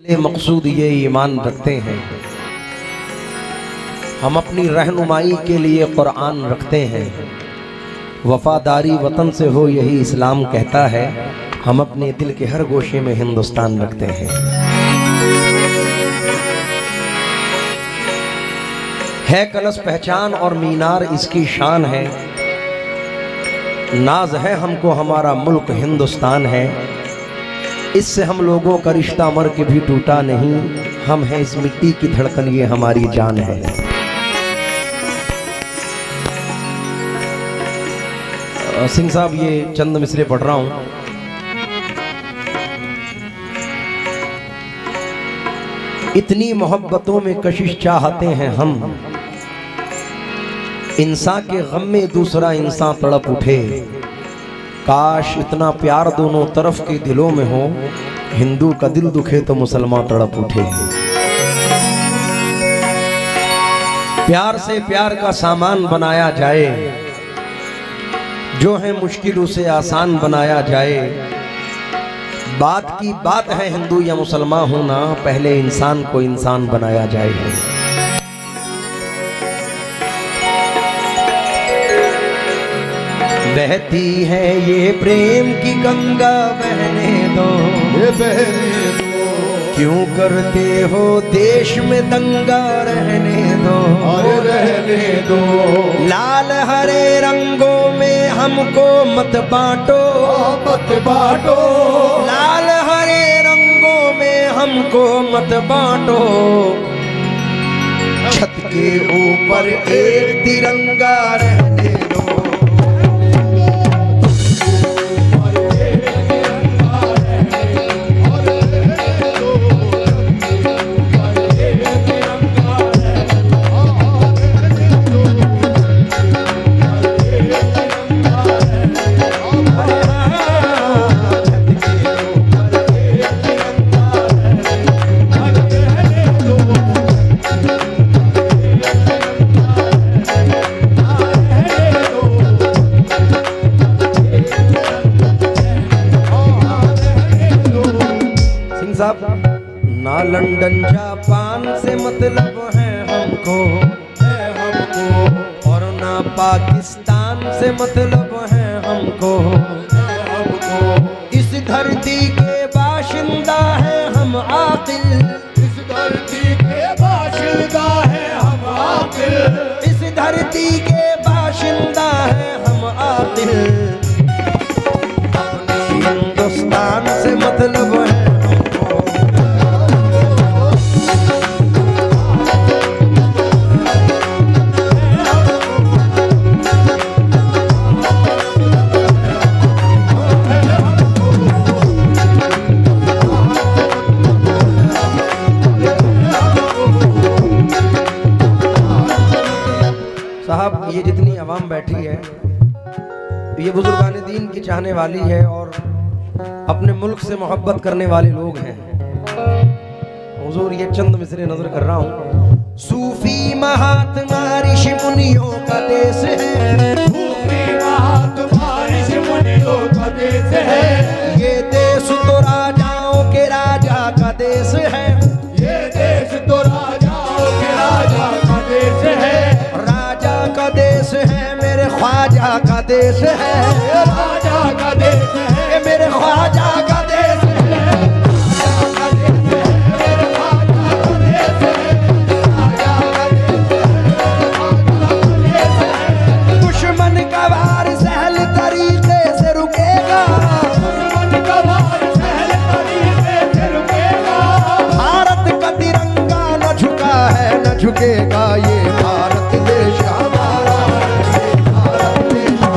मकसूद ये ईमान रखते हैं, हम अपनी रहनुमाई के लिए कुरान रखते हैं। वफादारी वतन से हो यही इस्लाम कहता है, हम अपने दिल के हर गोशे में हिंदुस्तान रखते हैं। है कलश पहचान और मीनार इसकी शान है, नाज है हमको हमारा मुल्क हिंदुस्तान है। इससे हम लोगों का रिश्ता मर के भी टूटा नहीं, हम हैं इस मिट्टी की धड़कन, ये हमारी जान है। सिंह साहब ये चंद मिसरे पढ़ रहा हूं। इतनी मोहब्बतों में कशिश चाहते हैं हम, इंसान के गम में दूसरा इंसान तड़प उठे। काश इतना प्यार दोनों तरफ के दिलों में हो, हिंदू का दिल दुखे तो मुसलमान तड़प उठे। प्यार से प्यार का सामान बनाया जाए, जो है मुश्किल उसे आसान बनाया जाए। बात की बात है हिंदू या मुसलमान होना, पहले इंसान को इंसान बनाया जाए। बहती है ये प्रेम की गंगा, बहने दो ये बहने दो। क्यों करते हो देश में दंगा, रहने दो अरे रहने दो। लाल हरे रंगों में हमको मत बांटो, मत बांटो। लाल हरे रंगों में हमको मत बांटो। छत के ऊपर एक तिरंगा, रहने दो। ना लंदन जापान से मतलब है हमको, और ना पाकिस्तान से मतलब है हमको। इस धरती के बाशिंदा है हम आकिल, इस धरती के बाशिंदा है हम आकिल। इस धरती के बाशिंदा है हम आकिल। हिंदुस्तान से मतलब है साहब। ये जितनी आवाम बैठी है ये बुजुर्गान दीन की चाहने वाली है और अपने मुल्क से मोहब्बत करने वाले लोग हैं। हुजूर ये चंद मिसरे नजर कर रहा हूँ। सूफी महात्मा ऋषि मुनियों का देश है, सूफी महात्मा ऋषि मुनियों का देश है। ये देश तो राजाओं के राजा का देश है, ये देश तो राजाओं के राजा का देश है। राजा का देश है मेरे ख्वाजा का देश है, राजा का देश है मेरे ख्वाजा का देश है। दुश्मन का वार सहल तरीके से रुकेगा, दुश्मन का वार सहल तरीके से रुकेगा। भारत का तिरंगा न झुका है न झुकेगा, ये भारत देश हमारा है, भारत देश।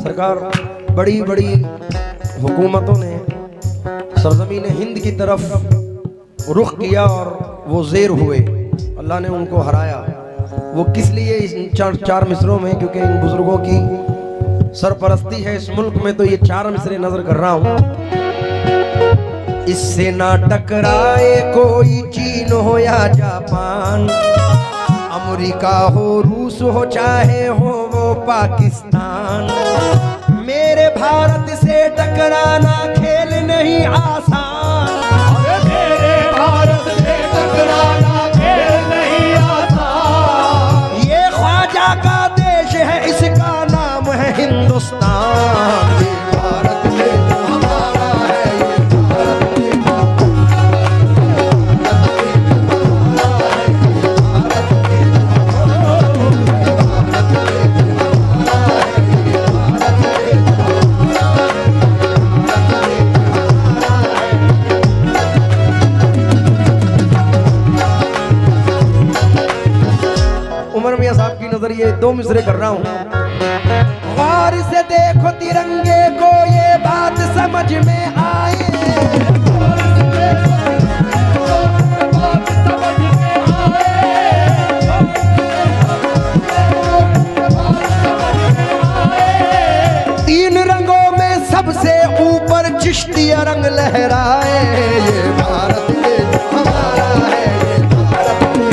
सरकार बड़ी बड़ी हुकूमतों ने सरजमीन हिंद की तरफ रुख किया और वो ज़ेर हुए, अल्लाह ने उनको हराया। वो किस लिए इस चार मिसरों में, क्योंकि इन बुजुर्गों की सरपरस्ती है इस मुल्क में, तो ये चार मिसरे नजर कर रहा हूं। इससे ना टकराए कोई चीन हो या जापान, अमेरिका हो रूस हो चाहे हो वो पाकिस्तान। मेरे भारत से टकराना खेल नहीं आसान, मेरे भारत से टकराना खेल नहीं आसान। ये ख्वाजा का देश है, इसका नाम है हिंदुस्तान। ये भारत में जो हमारा है, ये भारत में उमर मियां साहब की नजर ये 2 मिसरे कर रहा हूं। गौर से देखो तिरंगे को ये बात समझ में आए, तीन रंगों में सबसे ऊपर चिश्तिया रंग लहराए। ये भारत में जो हमारा है, ये भारत में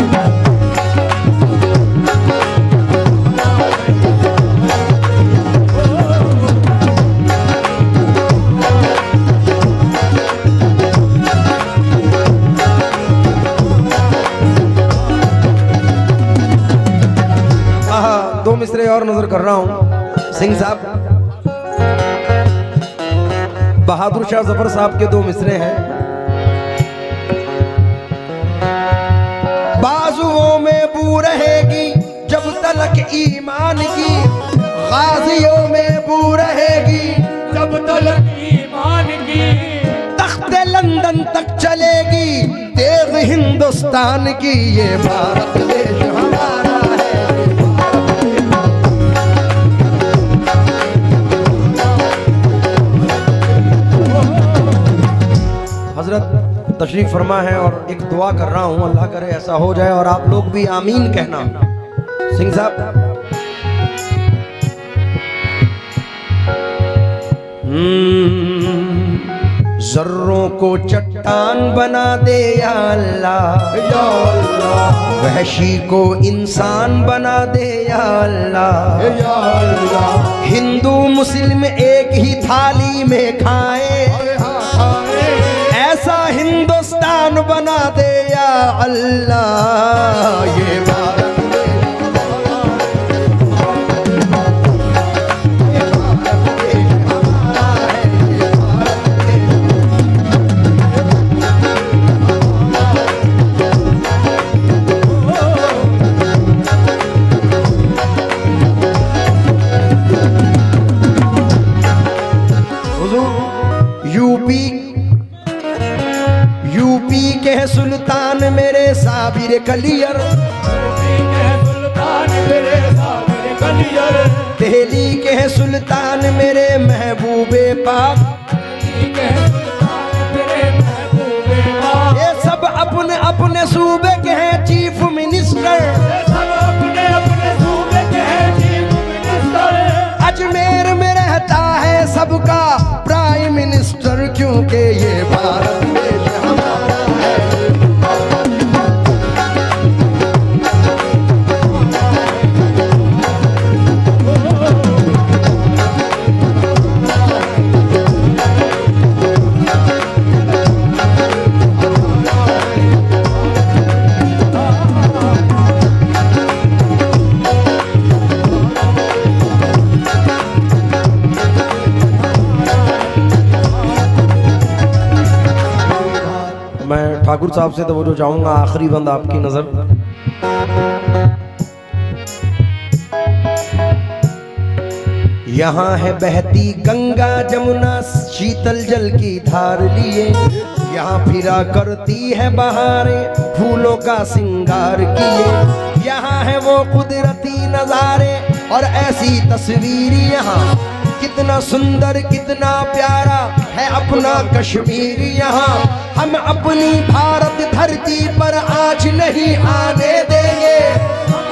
दो मिसरे और नजर कर रहा हूं। सिंह साहब, बहादुर शाह जफर साहब के 2 मिसरे हैं। बाजुओं में बू रहेगी जब तलक ईमान की, गाजियों में बू रहेगी जब तलक ईमान की, तख्ते लंदन तक चलेगी तेग हिंदुस्तान की। ये भारत देश हमारा है। हजरत तशरीफ फरमा है और एक दुआ कर रहा हूं, अल्लाह करे ऐसा हो जाए और आप लोग भी आमीन कहना। सिंह साहब, जर्रों को चट्टान बना दे या अल्लाह, या अल्लाह। वहशी को इंसान बना दे या अल्लाह, या अल्लाह। हिंदू मुस्लिम एक ही थाली में खाए, ऐसा हिंदुस्तान बना दे या अल्लाह। ये भारत यूपी के सुल्तान मेरे साबिर कलियर, सुल्तान मेरे साबिर कलियर, दिल्ली के सुल्तान मेरे महबूबे पाक, ये सब अपने अपने सूबे के हैं चीफ मिनिस्टर, सब अपने अपने सूबे के हैं चीफ मिनिस्टर। अजमेर में रहता है सबका प्राइम मिनिस्टर, क्योंकि ये भारत देश हमारा है। ठाकुर साहब से तो वो जो चाहूंगा आखिरी बंद आपकी नजर। यहाँ है बहती गंगा जमुना शीतल जल की धार लिए, यहाँ फिरा करती है बहारें फूलों का सिंगार किए। यहाँ है वो कुदरती नजारे और ऐसी तस्वीर, यहाँ कितना सुंदर कितना प्यारा है अपना कश्मीर। यहाँ हम अपनी भारत धरती पर आज नहीं आने देंगे,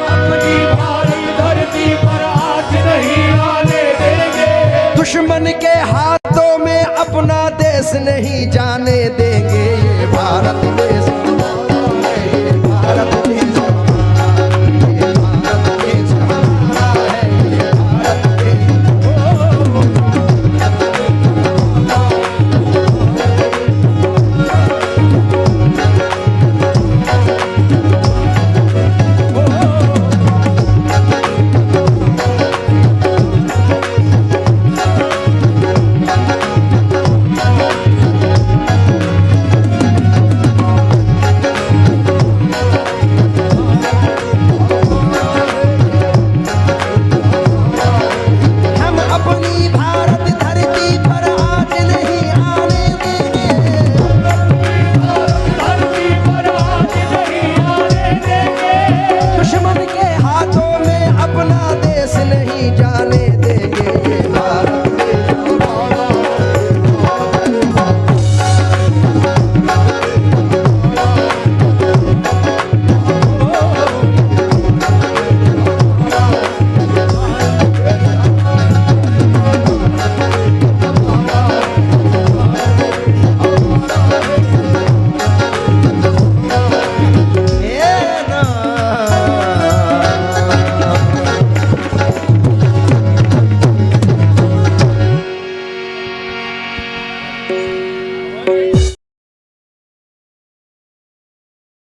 अपनी भारत धरती पर आज नहीं आने देंगे। दुश्मन के हाथों में अपना देश देश नहीं जाने देंगे।